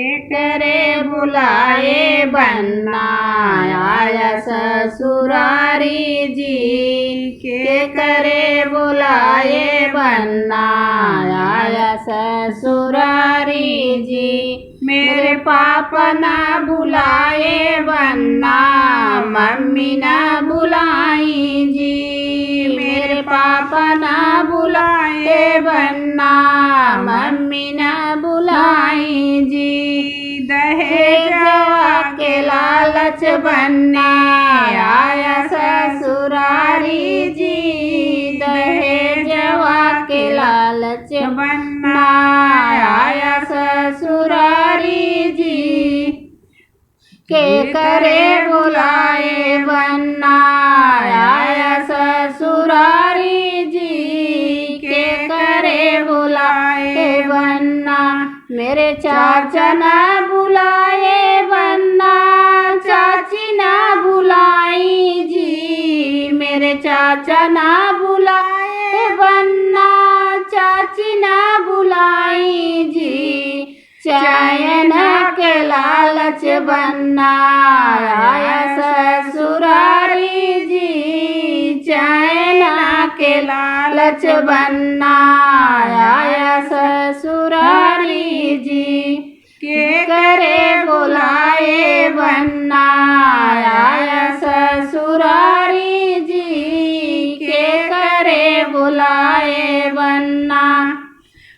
करे बुलाए बनना आया ससुरारी जी के करे बुलाए बनना आया ससुरारी जी। मेरे पापा ना बुलाए बनना मम्मी ना बुलाई जी। मेरे पापा ना बुलाए बनना मम्मी ना बुलाई जी। दहेजवा के लालच बनना आया ससुरारी जी। दहेजवा के लालच बनना आया ससुरारी जी के करे बुलाए बनना आया ससुरारी जी के करे बुलाए बनना। मेरे चाचा ना बुलाए बनना चाची ना बुलाई जी। मेरे चाचा ना बुलाए बनना चाची ना बुलाई जी। चैन के लालच बनना आया ससुरारी जी। चैन के लालच बनना आया ससुरारी जी के करे बुलाए बनना आया ससुरारी जी के करे बुलाए बनना।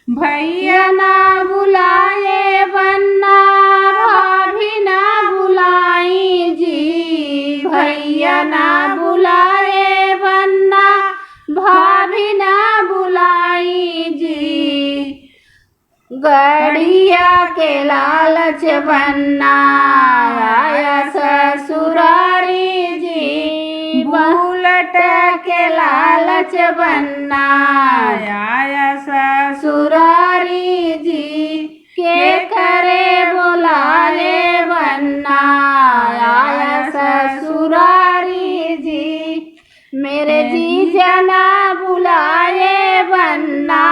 भैया ना बुलाए बनना भाभी ना बुलाई जी। भैया ना बुलाए बनना भाभी ना बुलाई जी। गड़िया के लालच बनना आया ससुरारी जी। बुलेट के लालच बनना आया ससुरारी जी के करे बुलाए बनना आया ससुरारी जी। मेरे जीजा ना बुलाए बनना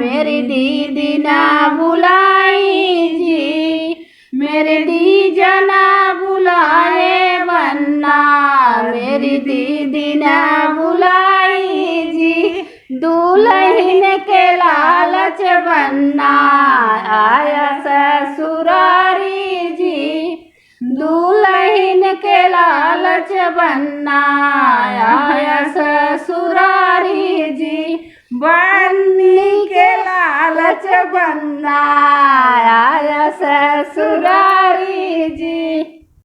मेरी दीदी ना बुलाई जी। मेरे दीजा ना बुलाए बनना मेरी दीदी ना बुलाई जी। दुल्हन के लालच बनना आया ससुरारी जी। दुल्हन के लालच बनना आया ससुरारी जी। बन्नी के लालच बनना आया ससुरारी।